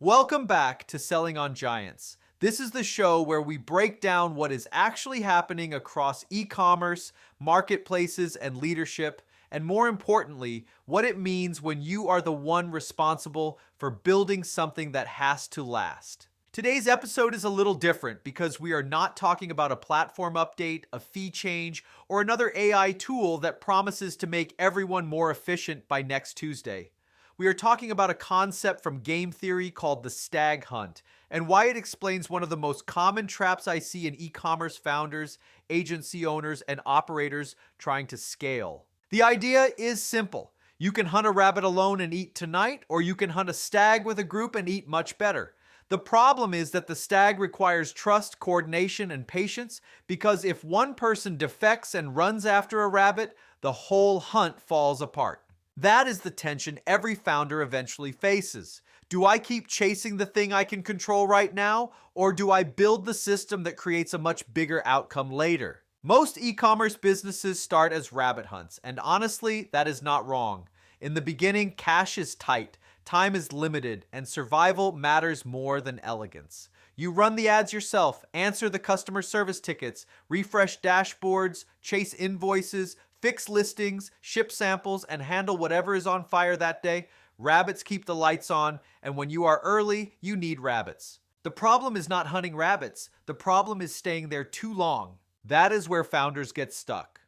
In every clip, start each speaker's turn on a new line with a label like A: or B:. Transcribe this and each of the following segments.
A: Welcome back to Selling on Giants. This is the show where we break down what is actually happening across e-commerce, marketplaces, and leadership, and more importantly, what it means when you are the one responsible for building something that has to last. Today's episode is a little different because we are not talking about a platform update, a fee change, or another AI tool that promises to make everyone more efficient by next Tuesday. We are talking about a concept from game theory called the stag hunt, and why it explains one of the most common traps I see in e-commerce founders, agency owners, and operators trying to scale. The idea is simple. You can hunt a rabbit alone and eat tonight, or you can hunt a stag with a group and eat much better. The problem is that the stag requires trust, coordination, and patience, because if one person defects and runs after a rabbit, the whole hunt falls apart. That is the tension every founder eventually faces. Do I keep chasing the thing I can control right now, or do I build the system that creates a much bigger outcome later? Most e-commerce businesses start as rabbit hunts, and honestly, that is not wrong. In the beginning, cash is tight, time is limited, and survival matters more than elegance. You run the ads yourself, answer the customer service tickets, refresh dashboards, chase invoices, fix listings, ship samples, and handle whatever is on fire that day. Rabbits keep the lights on, and when you are early, you need rabbits. The problem is not hunting rabbits. The problem is staying there too long. That is where founders get stuck.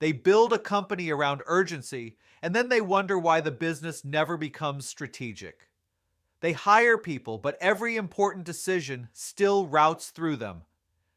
A: They build a company around urgency, and then they wonder why the business never becomes strategic. They hire people, but every important decision still routes through them.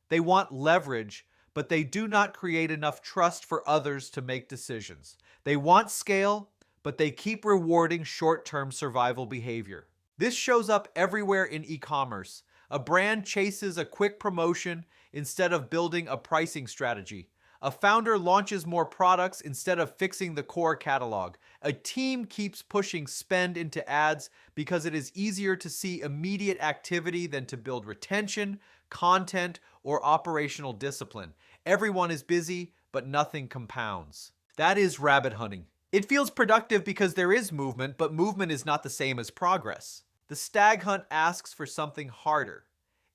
A: They want leverage, but they do not create enough trust for others to make decisions. They want scale, but they keep rewarding short-term survival behavior. This shows up everywhere in e-commerce. A brand chases a quick promotion instead of building a pricing strategy. A founder launches more products instead of fixing the core catalog. A team keeps pushing spend into ads because it is easier to see immediate activity than to build retention, content, or operational discipline. Everyone is busy, but nothing compounds. That is rabbit hunting. It feels productive because there is movement, but movement is not the same as progress. The stag hunt asks for something harder.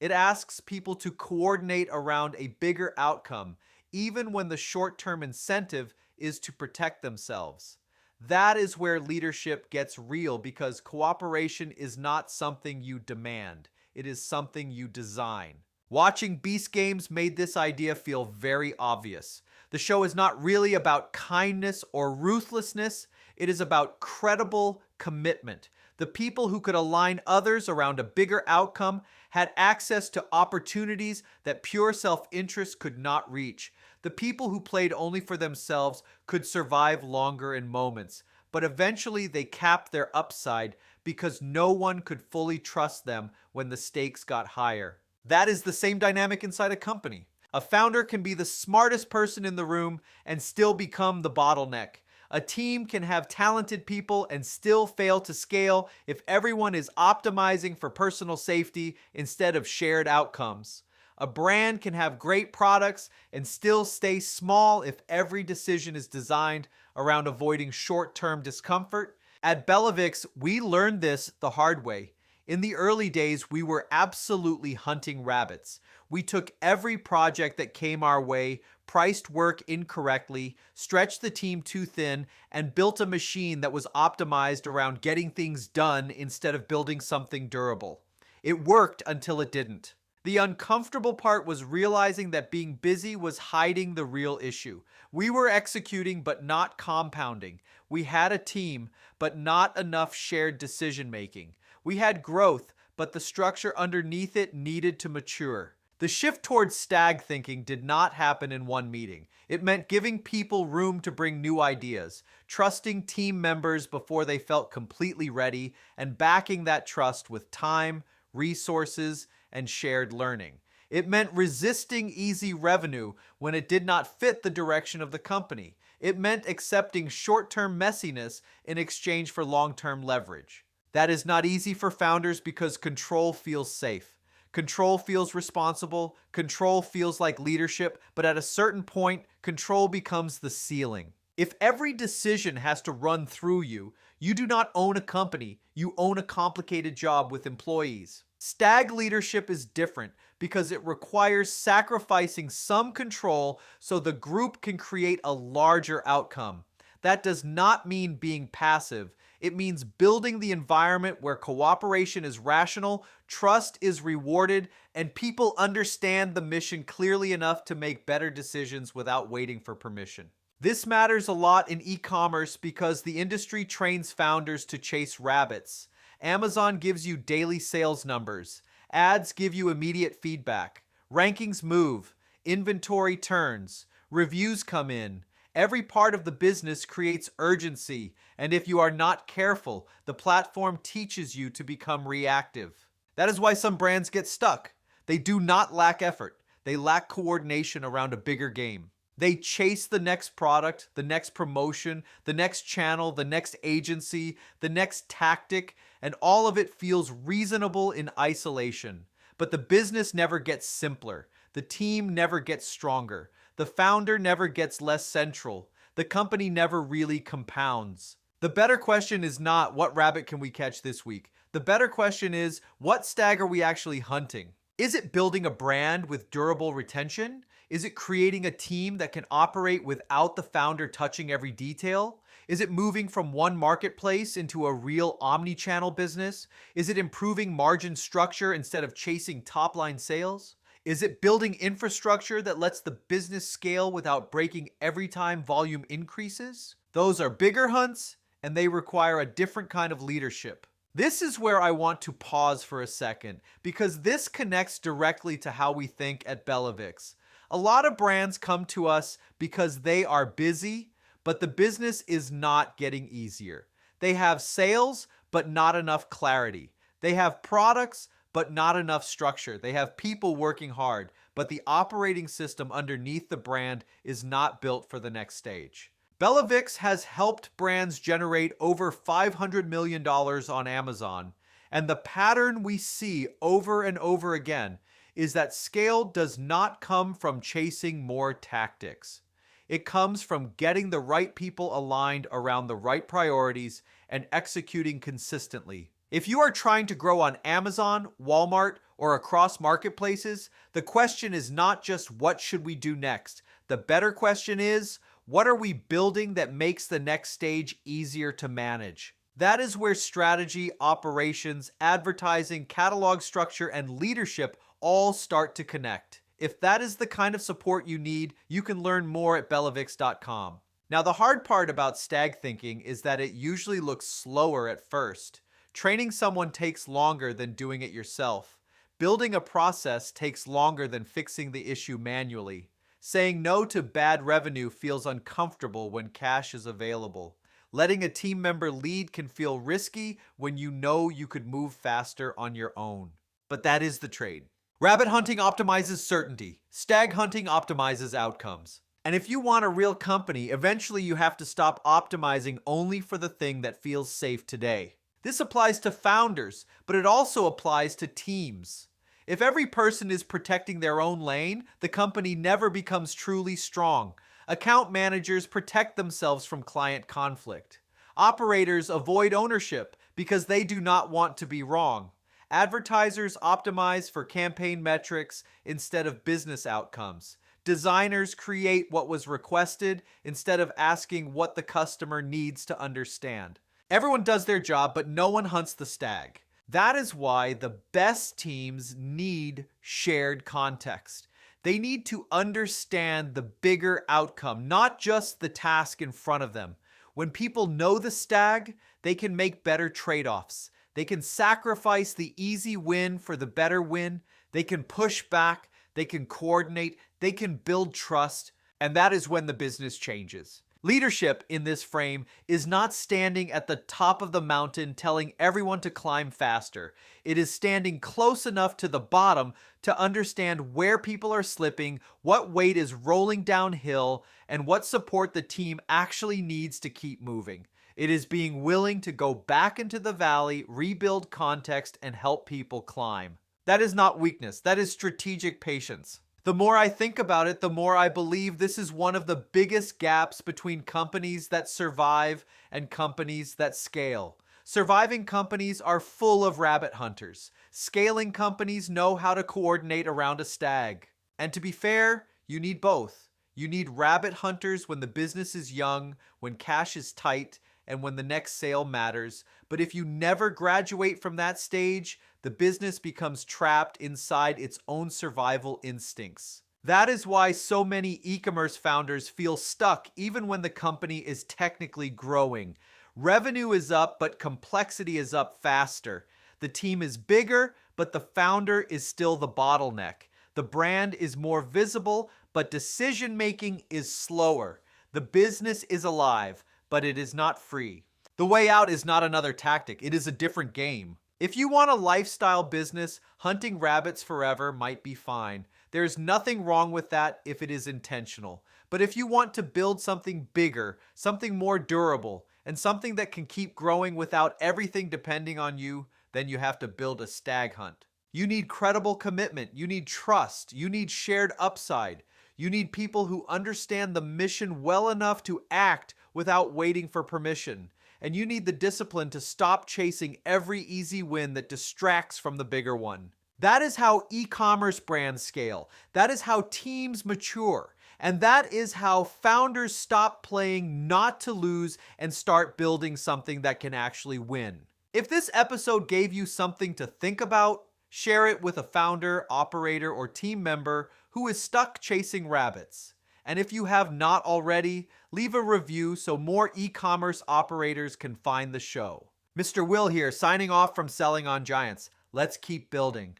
A: It asks people to coordinate around a bigger outcome, even when the short-term incentive is to protect themselves. That is where leadership gets real, because cooperation is not something you demand. It is something you design. Watching Beast Games made this idea feel very obvious. The show is not really about kindness or ruthlessness. It is about credible commitment. The people who could align others around a bigger outcome had access to opportunities that pure self-interest could not reach. The people who played only for themselves could survive longer in moments, but eventually they capped their upside because no one could fully trust them when the stakes got higher. That is the same dynamic inside a company. A founder can be the smartest person in the room and still become the bottleneck. A team can have talented people and still fail to scale if everyone is optimizing for personal safety instead of shared outcomes. A brand can have great products and still stay small if every decision is designed around avoiding short-term discomfort. At Bellavix, we learned this the hard way. In the early days, we were absolutely hunting rabbits. We took every project that came our way, priced work incorrectly, stretched the team too thin, and built a machine that was optimized around getting things done instead of building something durable. It worked until it didn't. The uncomfortable part was realizing that being busy was hiding the real issue. We were executing but not compounding. We had a team, but not enough shared decision-making. We had growth, but the structure underneath it needed to mature. The shift towards stag thinking did not happen in one meeting. It meant giving people room to bring new ideas, trusting team members before they felt completely ready, and backing that trust with time, resources, and shared learning. It meant resisting easy revenue when it did not fit the direction of the company. It meant accepting short-term messiness in exchange for long-term leverage. That is not easy for founders because control feels safe. Control feels responsible. Control feels like leadership. But at a certain point, control becomes the ceiling. If every decision has to run through you, you do not own a company, you own a complicated job with employees. Stag leadership is different because it requires sacrificing some control so the group can create a larger outcome. That does not mean being passive. It means building the environment where cooperation is rational, trust is rewarded, and people understand the mission clearly enough to make better decisions without waiting for permission. This matters a lot in e-commerce because the industry trains founders to chase rabbits. Amazon gives you daily sales numbers. Ads give you immediate feedback. Rankings move. Inventory turns. Reviews come in. Every part of the business creates urgency, and if you are not careful, the platform teaches you to become reactive. That is why some brands get stuck. They do not lack effort. They lack coordination around a bigger game. They chase the next product, the next promotion, the next channel, the next agency, the next tactic, and all of it feels reasonable in isolation. But the business never gets simpler. The team never gets stronger. The founder never gets less central. The company never really compounds. The better question is not what rabbit can we catch this week. The better question is what stag are we actually hunting? Is it building a brand with durable retention? Is it creating a team that can operate without the founder touching every detail? Is it moving from one marketplace into a real omni-channel business? Is it improving margin structure instead of chasing top-line sales? Is it building infrastructure that lets the business scale without breaking every time volume increases? Those are bigger hunts, and they require a different kind of leadership. This is where I want to pause for a second, because this connects directly to how we think at Bellavix. A lot of brands come to us because they are busy, but the business is not getting easier. They have sales, but not enough clarity. They have products, but not enough structure. They have people working hard, but the operating system underneath the brand is not built for the next stage. Bellavix has helped brands generate over $500 million on Amazon, and the pattern we see over and over again is that scale does not come from chasing more tactics. It comes from getting the right people aligned around the right priorities and executing consistently. If you are trying to grow on Amazon, Walmart, or across marketplaces, the question is not just what should we do next. The better question is, what are we building that makes the next stage easier to manage? That is where strategy, operations, advertising, catalog structure, and leadership all start to connect. If that is the kind of support you need, you can learn more at bellavix.com. Now, the hard part about stag thinking is that it usually looks slower at first. Training someone takes longer than doing it yourself. Building a process takes longer than fixing the issue manually. Saying no to bad revenue feels uncomfortable when cash is available. Letting a team member lead can feel risky when you know you could move faster on your own. But that is the trade. Rabbit hunting optimizes certainty. Stag hunting optimizes outcomes. And if you want a real company, eventually you have to stop optimizing only for the thing that feels safe today. This applies to founders, but it also applies to teams. If every person is protecting their own lane, the company never becomes truly strong. Account managers protect themselves from client conflict. Operators avoid ownership because they do not want to be wrong. Advertisers optimize for campaign metrics instead of business outcomes. Designers create what was requested instead of asking what the customer needs to understand. Everyone does their job, but no one hunts the stag. That is why the best teams need shared context. They need to understand the bigger outcome, not just the task in front of them. When people know the stag, they can make better trade-offs. They can sacrifice the easy win for the better win. They can push back. They can coordinate. They can build trust. And that is when the business changes. Leadership in this frame is not standing at the top of the mountain telling everyone to climb faster. It is standing close enough to the bottom to understand where people are slipping, what weight is rolling downhill, and what support the team actually needs to keep moving. It is being willing to go back into the valley, rebuild context, and help people climb. That is not weakness. That is strategic patience. The more I think about it, the more I believe this is one of the biggest gaps between companies that survive and companies that scale. Surviving companies are full of rabbit hunters. Scaling companies know how to coordinate around a stag. And to be fair, you need both. You need rabbit hunters when the business is young, when cash is tight, and when the next sale matters. But if you never graduate from that stage, the business becomes trapped inside its own survival instincts. That is why so many e-commerce founders feel stuck even when the company is technically growing. Revenue is up, but complexity is up faster. The team is bigger, but the founder is still the bottleneck. The brand is more visible, but decision-making is slower. The business is alive, but it is not free. The way out is not another tactic. It is a different game. If you want a lifestyle business, hunting rabbits forever might be fine. There's nothing wrong with that if it is intentional. But if you want to build something bigger, something more durable, and something that can keep growing without everything depending on you, then you have to build a stag hunt. You need credible commitment. You need trust. You need shared upside. You need people who understand the mission well enough to act without waiting for permission. And you need the discipline to stop chasing every easy win that distracts from the bigger one. That is how e-commerce brands scale. That is how teams mature. And that is how founders stop playing not to lose and start building something that can actually win. If this episode gave you something to think about, share it with a founder, operator, or team member who is stuck chasing rabbits. And if you have not already, leave a review so more e-commerce operators can find the show. Mr. Will here, signing off from Selling on Giants. Let's keep building.